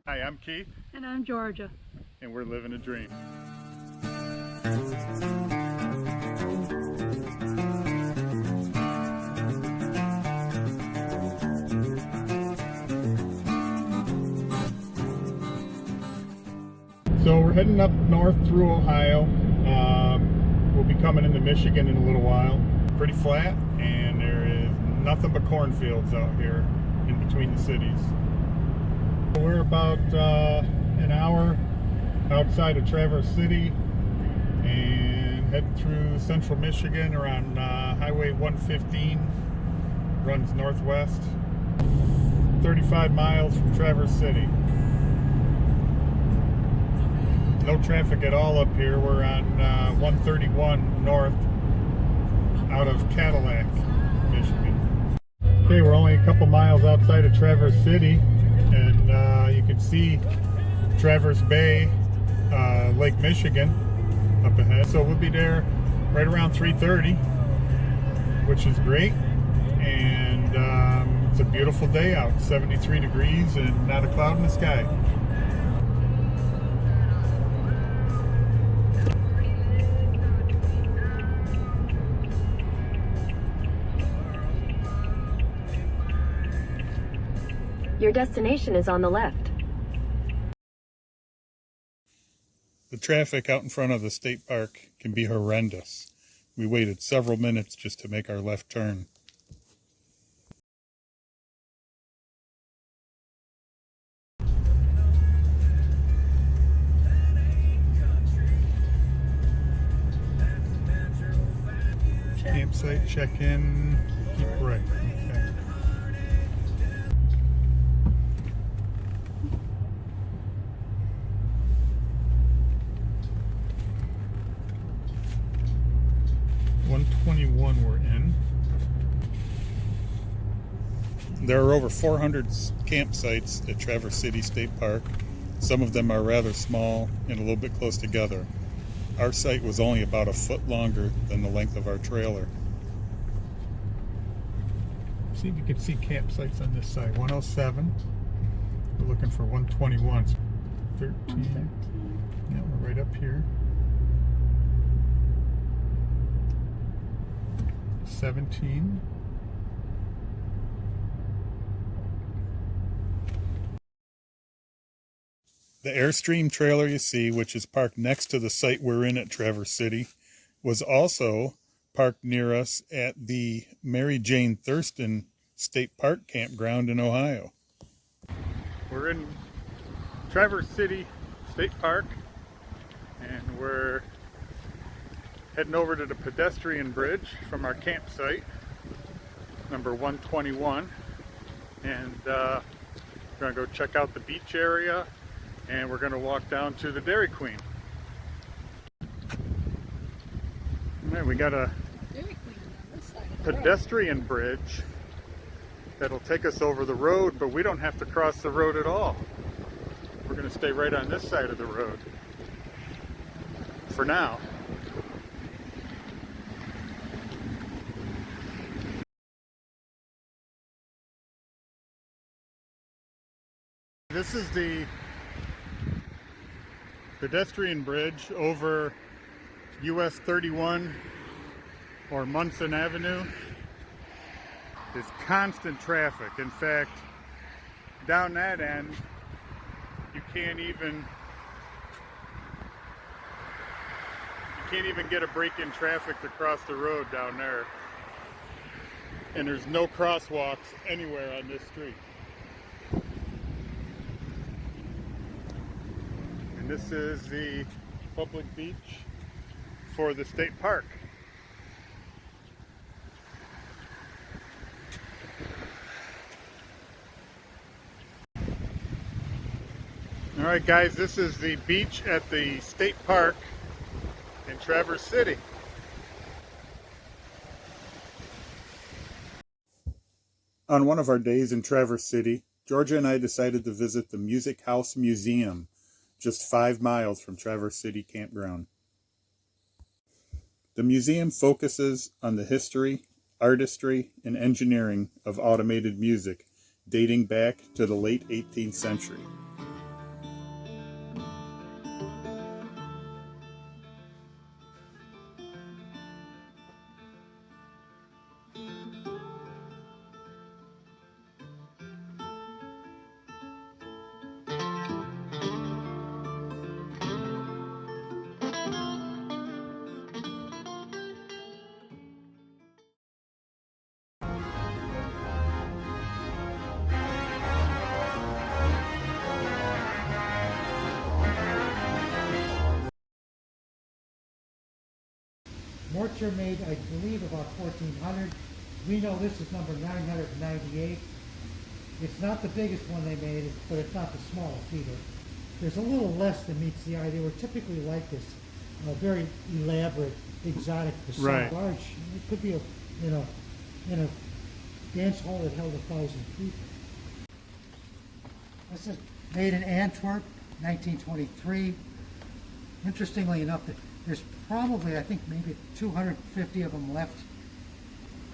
Hi, I'm Keith. And I'm Georgia. And we're living a dream. So we're heading up north through Ohio. We'll be coming into Michigan in a little while. Pretty flat, and there is nothing but cornfields out here in between the cities. We're about an hour outside of Traverse City and heading through central Michigan around Highway 115, runs northwest, 35 miles from Traverse City. No traffic at all up here. We're on 131 north out of Cadillac, Michigan. Okay, we're only a couple miles outside of Traverse City, and you can see Traverse Bay, Lake Michigan up ahead. So we'll be there right around 3:30, which is great. And it's a beautiful day out, 73 degrees and not a cloud in the sky. Your destination is on the left. The traffic out in front of the state park can be horrendous. We waited several minutes just to make our left turn. Campsite check-in, keep right. Okay. We're in. There are over 400 campsites at Traverse City State Park. Some of them are rather small and a little bit close together. Our site was only about a foot longer than the length of our trailer. See if you can see campsites on this side. 107. We're looking for 121. 13. Yeah, we're right up here. 17. The Airstream trailer you see, which is parked next to the site we're in at Traverse City, was also parked near us at the Mary Jane Thurston State Park Campground in Ohio. We're in Traverse City State Park, and we're heading over to the pedestrian bridge from our campsite, number 121, and we're going to go check out the beach area, and we're going to walk down to the Dairy Queen. Alright, we got a pedestrian bridge that'll take us over the road, but we don't have to cross the road at all. We're going to stay right on this side of the road for now. This is the pedestrian bridge over US 31 or Munson Avenue. There's constant traffic. In fact, down that end, you can't even get a break in traffic to cross the road down there. And there's no crosswalks anywhere on this street. And this is the public beach for the state park. All right, guys, this is the beach at the state park in Traverse City. On one of our days in Traverse City, Georgia and I decided to visit the Music House Museum, just 5 miles from Traverse City Campground. The museum focuses on the history, artistry, and engineering of automated music dating back to the late 18th century. Archer made, I believe, about 1,400. We know this is number 998. It's not the biggest one they made, but it's not the smallest either. There's a little less than meets the eye. They were typically like this, very elaborate, exotic facade. Right. Large. It could be in a dance hall that held 1,000 people. This is made in Antwerp, 1923. Interestingly enough, there's probably, I think, maybe 250 of them left.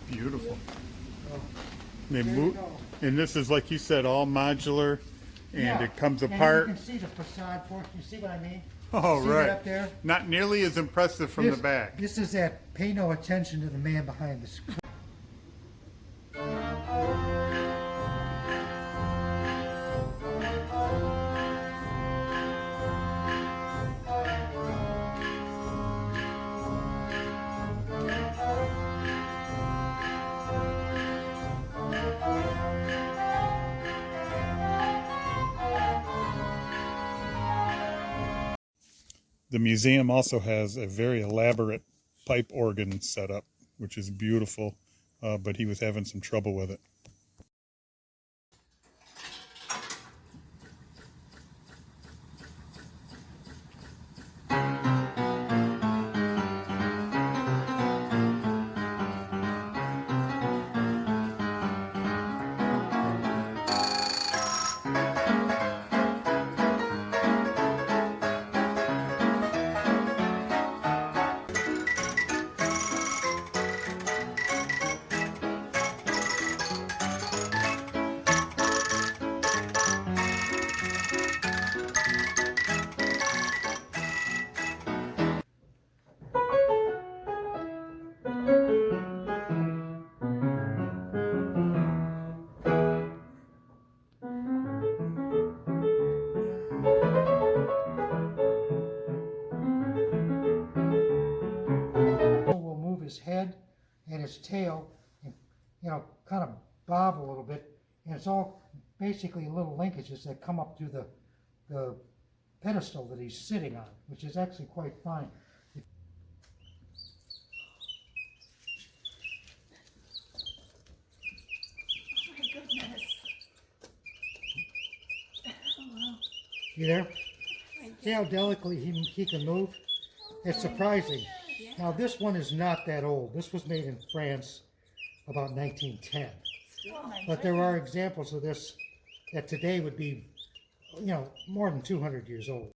Beautiful. Oh, They there you move, go. and this is, like you said, all modular, and Yeah, it comes and apart. you can see the facade portion. You see what I mean? Oh, See right. that up there? Not nearly as impressive from the back. This is that pay no attention to the man behind the screen. The museum also has a very elaborate pipe organ set up, which is beautiful, but he was having some trouble with it. Will move his head and his tail, and kind of bob a little bit, and it's all basically little linkages that come up through the pedestal that he's sitting on, which is actually quite fine. Oh my goodness. Oh, wow. You there? See how delicately he can move? It's surprising. Now this one is not that old. This was made in France about 1910. But there are examples of this that today would be, more than 200 years old.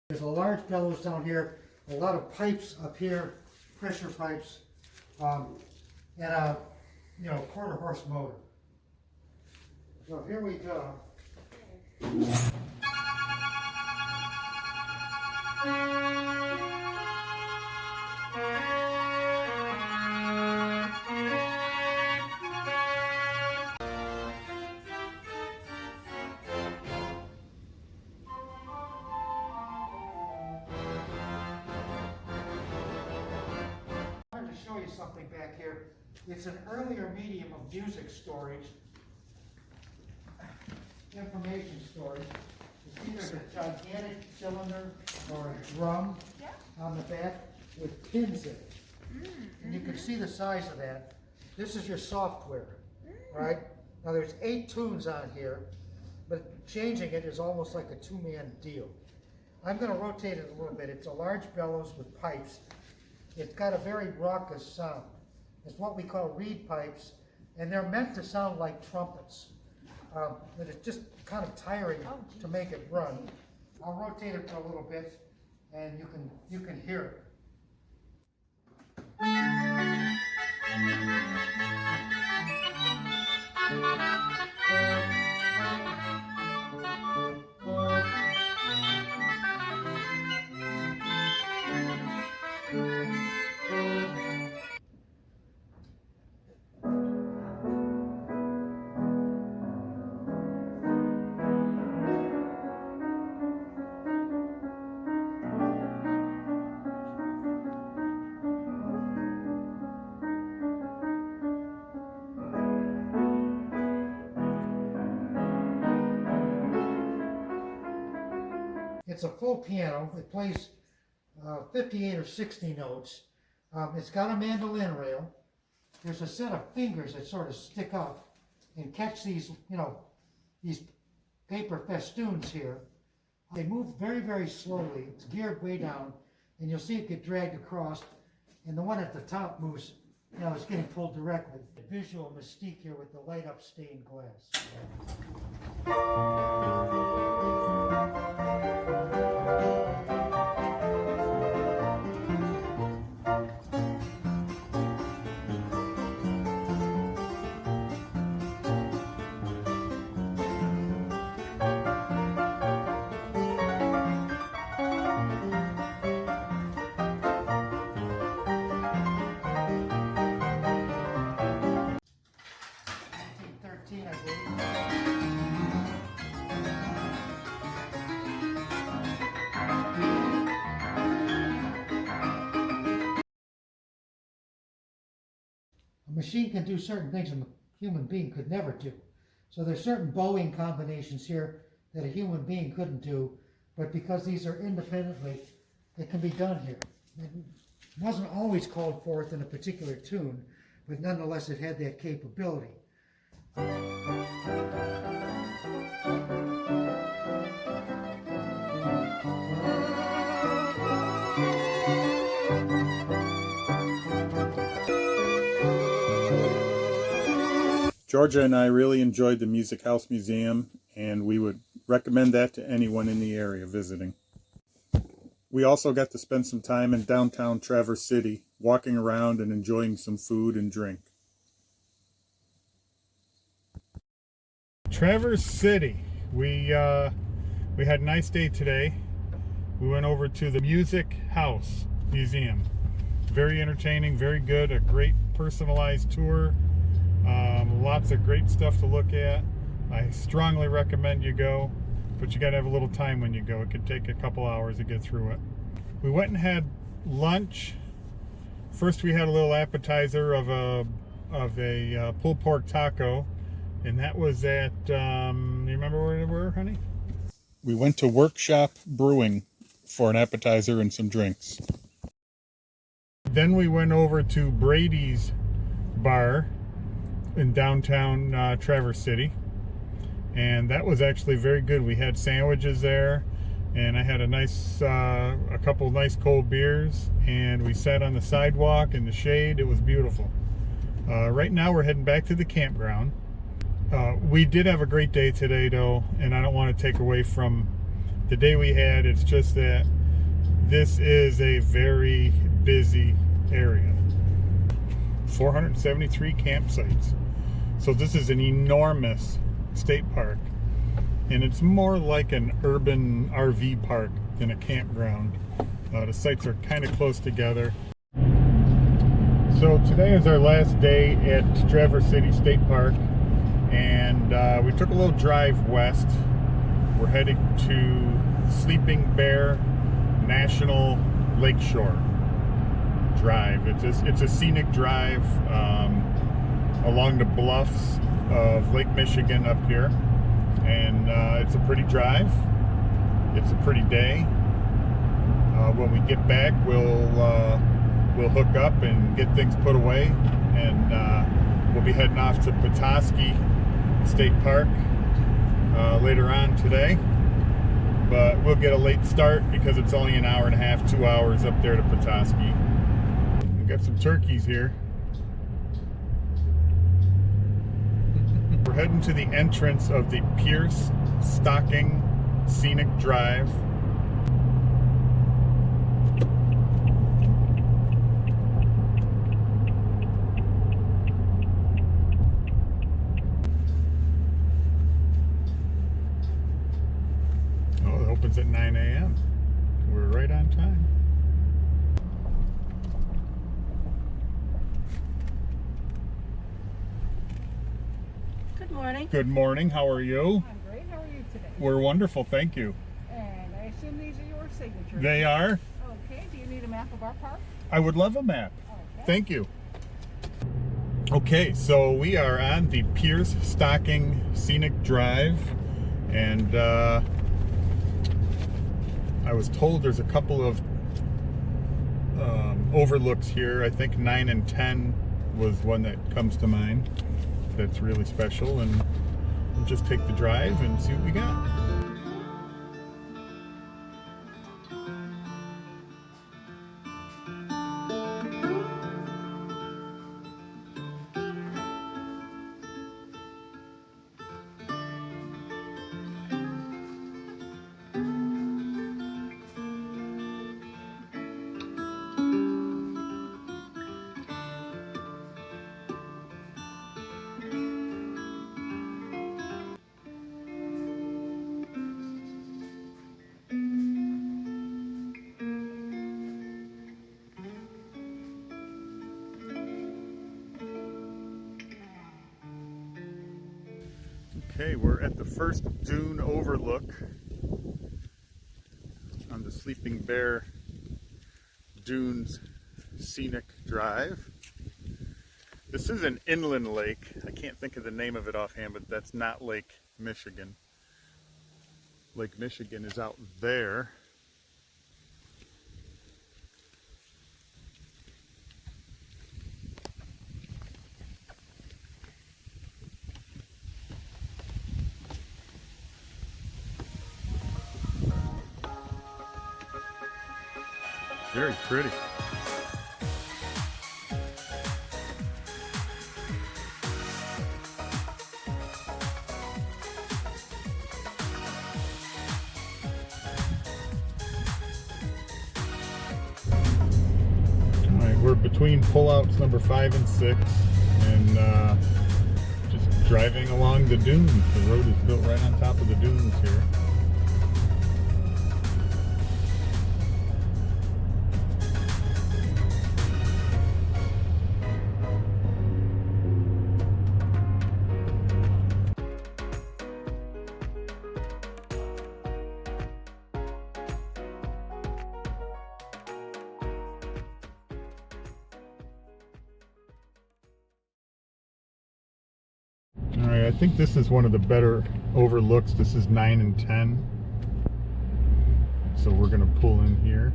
There's a large bellows down here, a lot of pipes up here, pressure pipes, and a quarter horse motor. So here we go. I wanted to show you something back here. It's an earlier medium of music storage, information storage. You see there's a gigantic cylinder or a drum on the back with pins in it. And you can see the size of that. This is your software, right? Now there's 8 tunes on here, but changing it is almost like a two-man deal. I'm going to rotate it a little bit. It's a large bellows with pipes. It's got a very raucous sound. It's what we call reed pipes, and they're meant to sound like trumpets. But it's just kind of tiring to make it run. I'll rotate it for a little bit, and you can hear it. It's a full piano. It plays 58 or 60 notes. It's got a mandolin rail. There's a set of fingers that sort of stick up and catch these, these paper festoons here. They move very, very slowly. It's geared way down, and you'll see it get dragged across. And the one at the top moves, it's getting pulled directly. The visual mystique here with the light up stained glass. A machine can do certain things a human being could never do. So there's certain bowing combinations here that a human being couldn't do, but because these are independently, it can be done here. It wasn't always called forth in a particular tune, but nonetheless it had that capability. Georgia and I really enjoyed the Music House Museum, and we would recommend that to anyone in the area visiting. We also got to spend some time in downtown Traverse City, walking around and enjoying some food and drink. Traverse City. We had a nice day today. We went over to the Music House Museum. Very entertaining, very good, a great personalized tour. Lots of great stuff to look at. I strongly recommend you go, but you got to have a little time when you go. It could take a couple hours to get through it. We went and had lunch. First we had a little appetizer of a pulled pork taco, and that was at, you remember where we were, honey? We went to Workshop Brewing for an appetizer and some drinks. Then we went over to Brady's Bar in downtown Traverse City, and that was actually very good. We had sandwiches there, and I had a couple of nice cold beers, and we sat on the sidewalk in the shade. It was beautiful. Right now we're heading back to the campground. We did have a great day today though, and I don't want to take away from the day we had. It's just that this is a very busy area. 473 campsites. So this is an enormous state park, and it's more like an urban RV park than a campground. The sites are kind of close together. So today is our last day at Traverse City State Park, and we took a little drive west. We're heading to Sleeping Bear National Lakeshore Drive. It's a scenic drive along the bluffs of Lake Michigan up here, and it's a pretty drive. It's a pretty day. When we get back, we'll hook up and get things put away, and we'll be heading off to Petoskey State Park later on today. But we'll get a late start because it's only an hour and a half, 2 hours up there to Petoskey. We've got some turkeys here. We're heading to the entrance of the Pierce Stocking Scenic Drive. Oh, it opens at 9 a.m. We're right on time. Good morning. Good morning. How are you? I'm great. How are you today? We're wonderful, thank you. And I assume these are your signatures. They are. Okay. Do you need a map of our park? I would love a map. Okay. Thank you. Okay, so we are on the Pierce Stocking Scenic Drive, and I was told there's a couple of overlooks here. I think 9 and 10 was one that comes to mind that's really special, and we'll just take the drive and see what we got. Okay, we're at the first dune overlook on the Sleeping Bear Dunes Scenic Drive. This is an inland lake. I can't think of the name of it offhand, but that's not Lake Michigan. Lake Michigan is out there. Very pretty. Alright, we're between pullouts number 5 and 6, and just driving along the dunes. The road is built right on top of the dunes here. Alright, I think this is one of the better overlooks. This is 9 and 10. So we're going to pull in here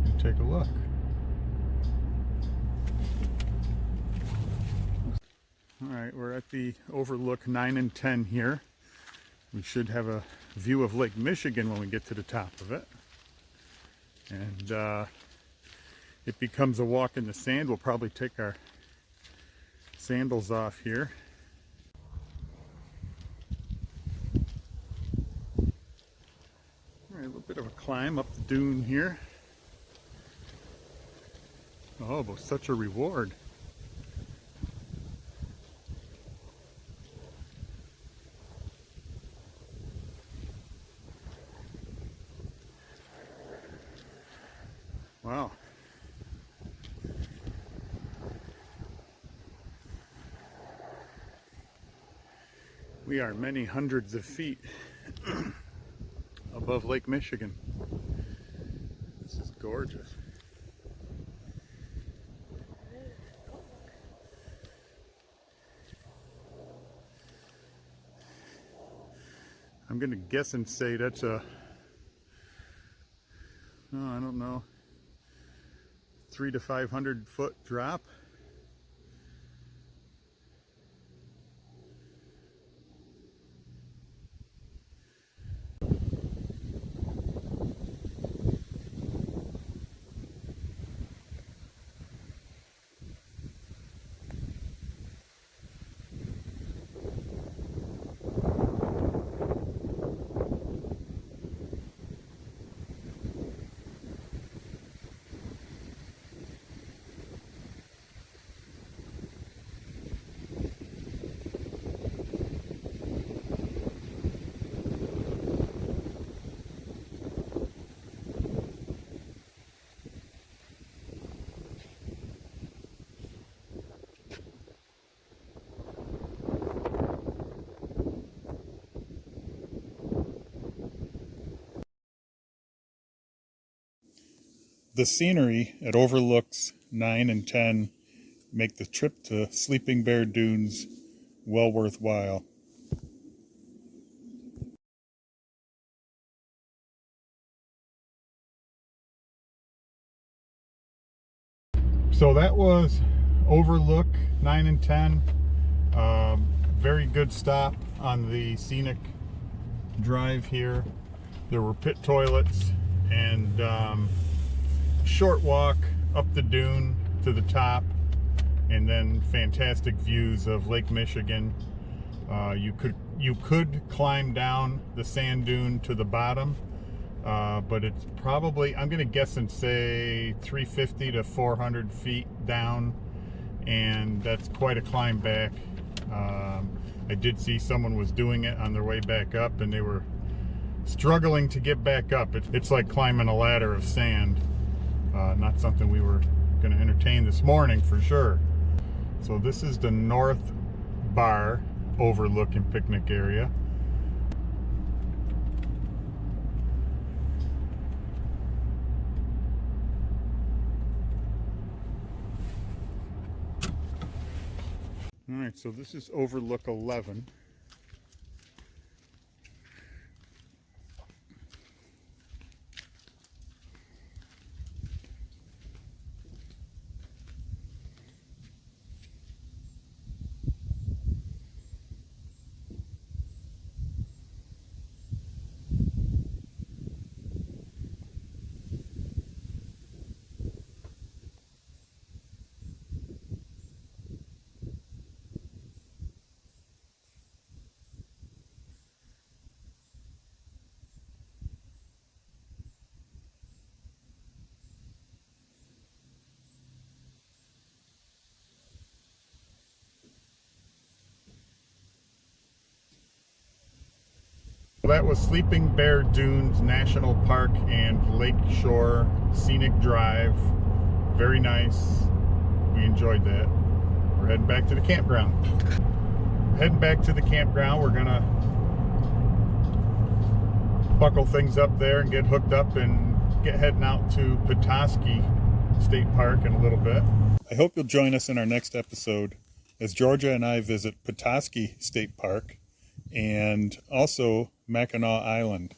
and take a look. Alright, we're at the overlook 9 and 10 here. We should have a view of Lake Michigan when we get to the top of it. And it becomes a walk in the sand. We'll probably take our sandals off here. All right, a little bit of a climb up the dune here. Oh, but such a reward. Wow. We are many hundreds of feet above Lake Michigan. This is gorgeous. I'm gonna guess and say that's a, oh, I don't know, 300 to 500 foot drop. The scenery at overlooks 9 and 10 make the trip to Sleeping Bear Dunes well worthwhile. So that was Overlook 9 and 10. Very good stop on the scenic drive here. There were pit toilets and short walk up the dune to the top, and then fantastic views of Lake Michigan. You could climb down the sand dune to the bottom, but it's probably, I'm gonna guess and say 350 to 400 feet down, and that's quite a climb back. I did see someone was doing it on their way back up, and they were struggling to get back up. It's like climbing a ladder of sand. Not something we were going to entertain this morning for sure. So this is the North Bar Overlook and picnic area. All right, so this is Overlook 11. That was Sleeping Bear Dunes National Park and Lakeshore Scenic Drive. Very nice. We enjoyed that. We're heading back to the campground. Heading back to the campground. We're gonna buckle things up there and get hooked up and get heading out to Petoskey State Park in a little bit. I hope you'll join us in our next episode as Georgia and I visit Petoskey State Park and also Mackinac Island.